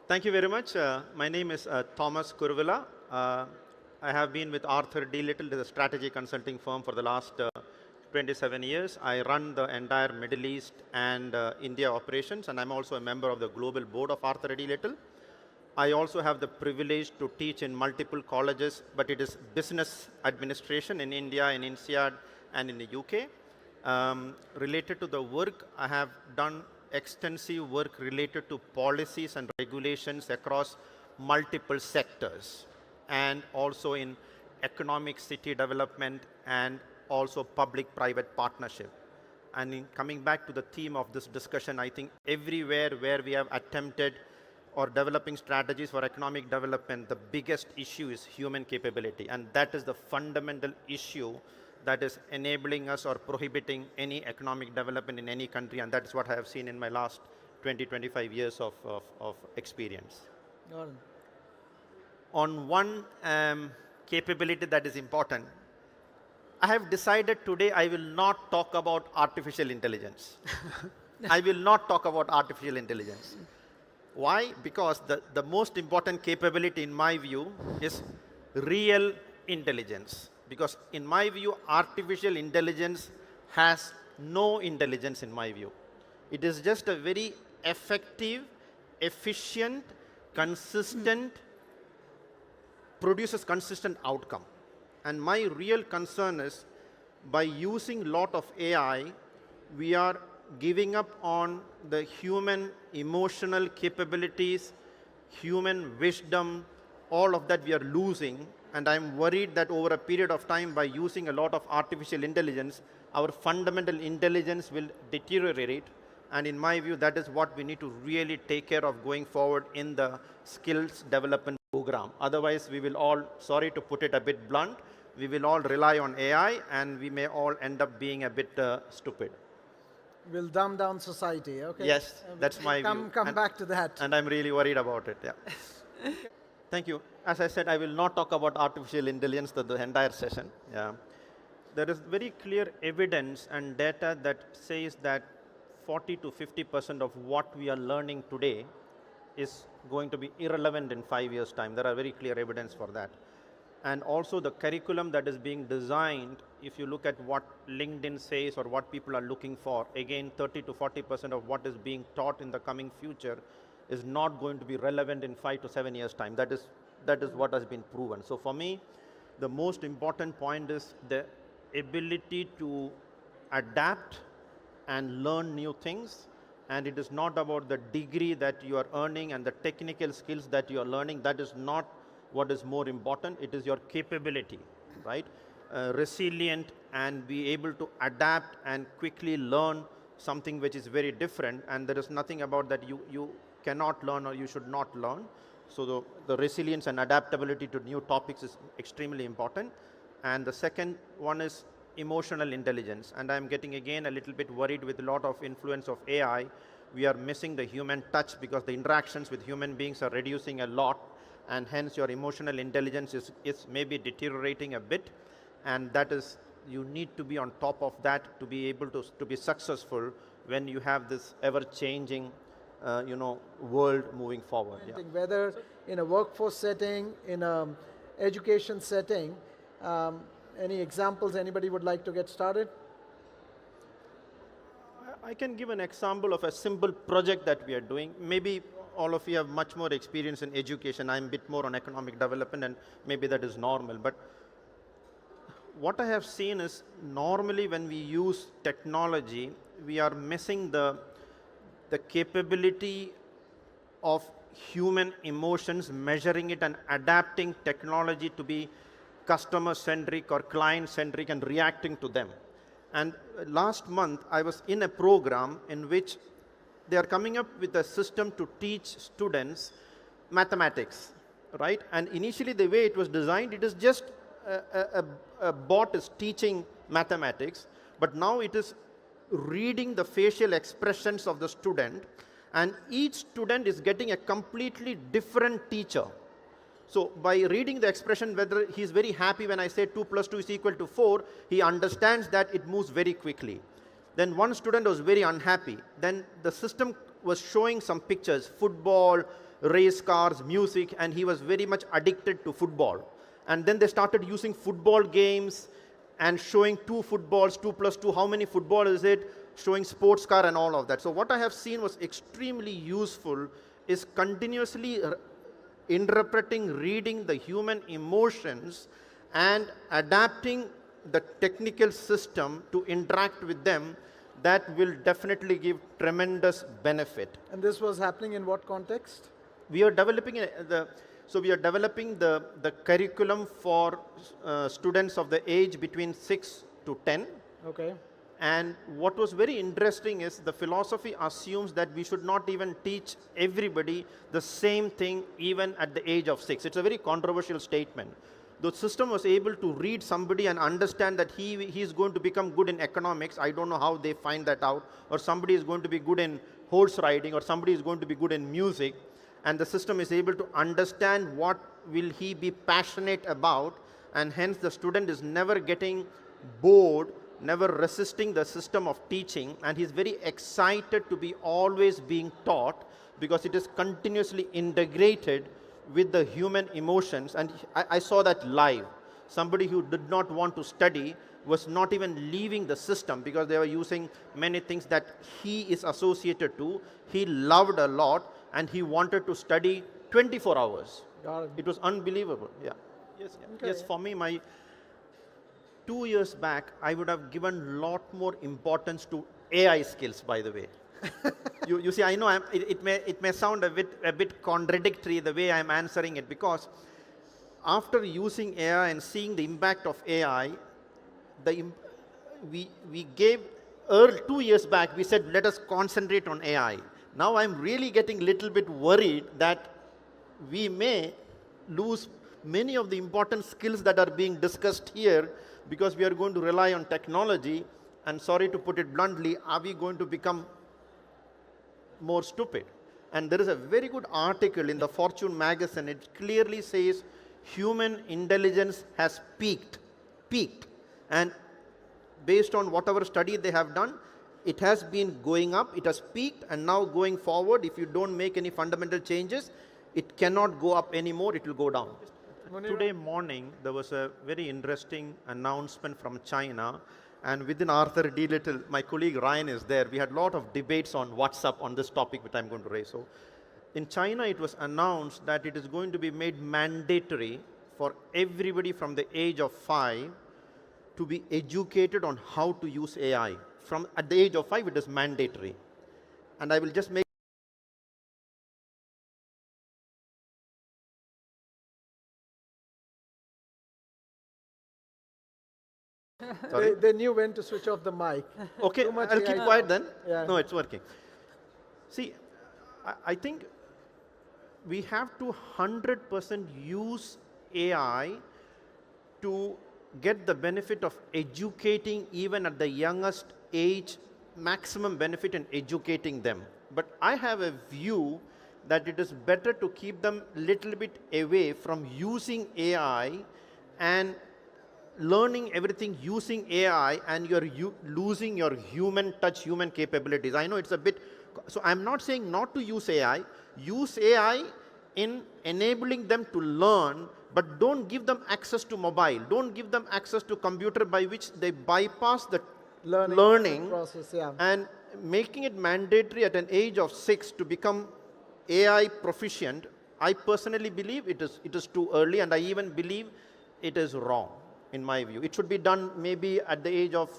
Thank you very much. My name is Thomas Kuruvilla. I have been with Arthur D. Little, the strategy consulting firm, for the last 27 years. I run the entire Middle East and India operations, and I'm also a member of the global board of Arthur D. Little. I also have the privilege to teach in multiple colleges, but it is business administration in India, in INSEAD, and in the UK. Related to the work, I have done extensive work related to policies and regulations across multiple sectors, and also in economic city development and also public-private partnership. And in coming back to the theme of this discussion, I think everywhere where we have attempted or developing strategies for economic development, the biggest issue is human capability, and that is the fundamental issue that is enabling us or prohibiting any economic development in any country, and that is what I have seen in my last 20-25 years of experience. On one capability that is important, I have decided today I will not talk about artificial intelligence. I will not talk about artificial intelligence. Why? Because the most important capability in my view is real intelligence. Because in my view, artificial intelligence has no intelligence in my view. It is just a very effective, efficient, consistent, produces consistent outcome. And my real concern is, by using a lot of AI, we are giving up on the human emotional capabilities, human wisdom, all of that we are losing. And I'm worried that over a period of time, by using a lot of artificial intelligence, our fundamental intelligence will deteriorate. And in my view, that is what we need to really take care of going forward in the skills development program. Otherwise, we will all, sorry to put it a bit blunt, we will all rely on AI, and we may all end up being a bit stupid. We'll dumb down society, okay? Yes, that's my view. Come back to that. And I'm really worried about it, yeah. Thank you. As I said, I will not talk about artificial intelligence the entire session. Yeah. There is very clear evidence and data that says that 40 to 50% of what we are learning today is going to be irrelevant in 5 years' time. There are very clear evidence for that. And also the curriculum that is being designed, if you look at what LinkedIn says or what people are looking for, again, 30 to 40% of what is being taught in the coming future is not going to be relevant in 5 to 7 years' time. That is what has been proven. So for me, the most important point is the ability to adapt and learn new things. And it is not about the degree that you are earning and the technical skills that you are learning. That is not what is more important. It is your capability, right? Resilient and be able to adapt and quickly learn something which is very different. And there is nothing about that you cannot learn or you should not learn. So the resilience and adaptability to new topics is extremely important. And the second one is emotional intelligence. And I'm getting again a little bit worried with a lot of influence of AI. We are missing the human touch because the interactions with human beings are reducing a lot, and hence your emotional intelligence is maybe deteriorating a bit. And that is, you need to be on top of that to be able to be successful when you have this ever-changing world moving forward. Yeah. Whether in a workforce setting, in an education setting, any examples anybody would like to get started? I can give an example of a simple project that we are doing. Maybe all of you have much more experience in education. I'm a bit more on economic development, and maybe that is normal. But what I have seen is, normally when we use technology, we are missing the capability of human emotions, measuring it and adapting technology to be customer-centric or client-centric and reacting to them. And last month, I was in a program in which they are coming up with a system to teach students mathematics, right? And initially, the way it was designed, it is just a bot is teaching mathematics, but now it is reading the facial expressions of the student, and each student is getting a completely different teacher. So by reading the expression, whether he's very happy when I say 2 plus 2 is equal to 4, he understands that it moves very quickly. Then one student was very unhappy. Then the system was showing some pictures, football, race cars, music, and he was very much addicted to football. And then they started using football games and showing two footballs, 2 plus 2, how many football is it, showing sports car and all of that. So what I have seen was extremely useful is continuously interpreting, reading the human emotions and adapting the technical system to interact with them. That will definitely give tremendous benefit. And this was happening in what context? We are developing the curriculum for students of the age between 6 to 10. Okay. And what was very interesting is the philosophy assumes that we should not even teach everybody the same thing even at the age of 6. It's a very controversial statement. The system was able to read somebody and understand that he is going to become good in economics. I don't know how they find that out. Or somebody is going to be good in horse riding, or somebody is going to be good in music. And the system is able to understand what will he be passionate about, and hence the student is never getting bored, never resisting the system of teaching, and he's very excited to be always being taught because it is continuously integrated with the human emotions. And I saw that live. Somebody who did not want to study was not even leaving the system because they were using many things that he is associated to. He loved a lot and he wanted to study 24 hours. Got it. It was unbelievable. Yeah. Yes, yeah. Okay. Yes, for me, my 2 years back, I would have given a lot more importance to AI skills, by the way. You see, I know it may sound a bit contradictory the way I'm answering it, because after using AI and seeing the impact of AI, we gave 2 years back, we said, let us concentrate on AI. Now I'm really getting a little bit worried that we may lose many of the important skills that are being discussed here because we are going to rely on technology. And sorry to put it bluntly, are we going to become more stupid? And there is a very good article in the Fortune magazine. It clearly says human intelligence has peaked. And based on whatever study they have done, it has been going up, it has peaked, and now going forward, if you don't make any fundamental changes, it cannot go up anymore, it will go down. Today morning, there was a very interesting announcement from China, and within Arthur D. Little, my colleague Ryan is there. We had a lot of debates on WhatsApp on this topic, which I'm going to raise. So, in China, it was announced that it is going to be made mandatory for everybody from the age of 5 to be educated on how to use AI. From at the age of 5, it is mandatory. And I will just make They knew when to switch off the mic. Okay, Too much I'll AI keep quiet then. Yeah. No, it's working. See, I think we have to 100% use AI to get the benefit of educating even at the youngest age, maximum benefit in educating them. But I have a view that it is better to keep them little bit away from using AI and learning everything using AI, and you're losing your human touch, human capabilities. I know it's a bit, so I'm not saying not to use AI. Use AI in enabling them to learn, but don't give them access to mobile. Don't give them access to computer by which they bypass the learning process. Yeah. and making it mandatory at an age of 6 to become AI proficient. I personally believe it is too early, and I even believe it is wrong. In my view, it should be done maybe at the age of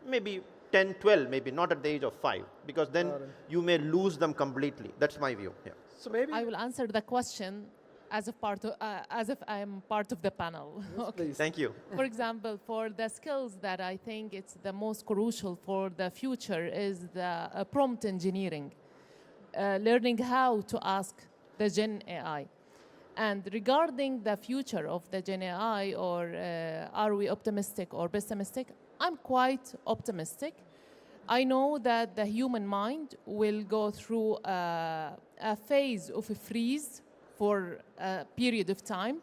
maybe 10, 12, maybe not at the age of 5, because then you may lose them completely. That's my view. Yeah. So maybe I will answer the question as if I am part of the panel. Yes, please. Thank you. For example, for the skills that I think it's the most crucial for the future is the prompt engineering, learning how to ask the Gen AI. And regarding the future of the Gen AI, or are we optimistic or pessimistic? I'm quite optimistic. I know that the human mind will go through a phase of a freeze for a period of time,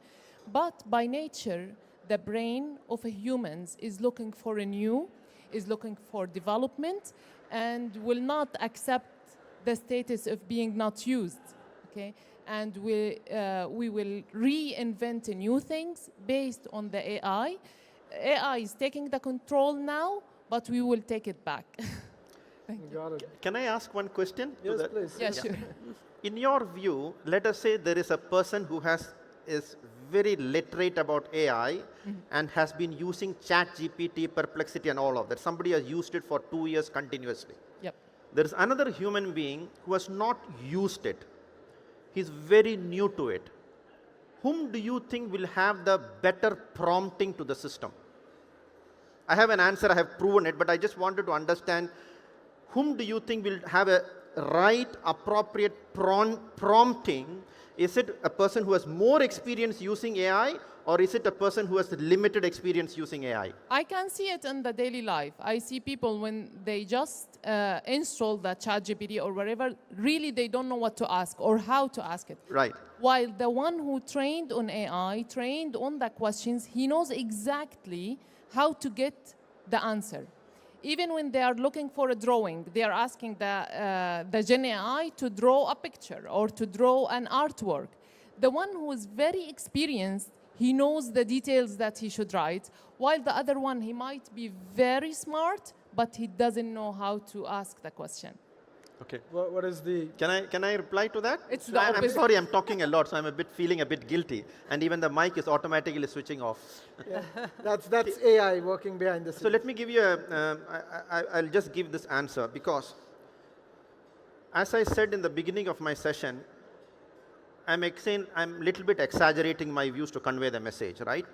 but by nature, the brain of humans is looking for a new, is looking for development, and will not accept the status of being not used. Okay? and we will reinvent new things based on the AI. AI is taking the control now, but we will take it back. Got it. Can I ask one question? to Yes, the- please. Yeah, sure. In your view, let us say there is a person who is very literate about AI and has been using ChatGPT, Perplexity, and all of that. Somebody has used it for 2 years continuously. Yep. There is another human being who has not used it. He's very new to it. Whom do you think will have the better prompting to the system? I have an answer, I have proven it, but I just wanted to understand whom do you think will have a right, appropriate prompting? Is it a person who has more experience using AI, or is it a person who has limited experience using AI? I can see it in the daily life. I see people when they just install the ChatGPT or whatever, really they don't know what to ask or how to ask it. Right. While the one who trained on AI, trained on the questions, he knows exactly how to get the answer. Even when they are looking for a drawing, they are asking the Gen AI to draw a picture or to draw an artwork. The one who is very experienced, he knows the details that he should write, while the other one, he might be very smart, but he doesn't know how to ask the question. Okay. What is the... Can I reply to that? It's the I'm opposite. sorry, I'm talking a lot, so I'm feeling a bit guilty, and even the mic is automatically switching off. Yeah, that's AI working behind the scenes. So let me give you I'll just give this answer, because as I said in the beginning of my session, I'm a little bit exaggerating my views to convey the message, right?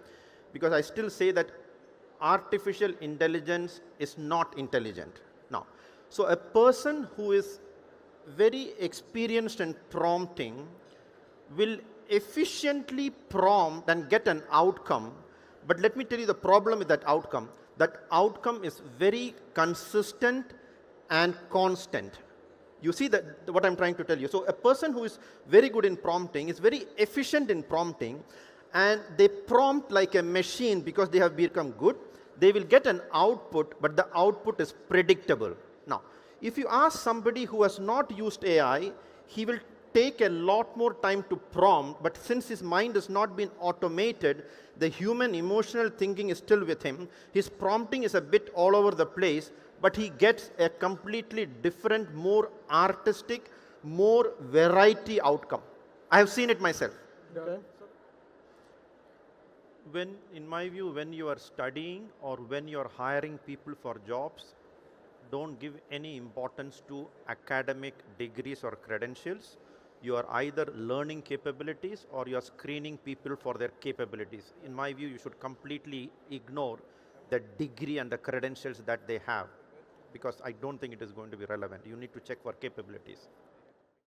Because I still say that artificial intelligence is not intelligent. Now, so a person who is very experienced in prompting will efficiently prompt and get an outcome. But let me tell you the problem with that outcome. That outcome is very consistent and constant. You see that what I'm trying to tell you. So a person who is very good in prompting is very efficient in prompting, and they prompt like a machine because they have become good. They will get an output, but the output is predictable. Now, if you ask somebody who has not used AI, he will take a lot more time to prompt, but since his mind has not been automated, the human emotional thinking is still with him. His prompting is a bit all over the place, but he gets a completely different, more artistic, more variety outcome. I have seen it myself. Okay. In my view, when you are studying or when you are hiring people for jobs, don't give any importance to academic degrees or credentials. You are either learning capabilities or you are screening people for their capabilities. In my view, you should completely ignore the degree and the credentials that they have, because I don't think it is going to be relevant. You need to check for capabilities.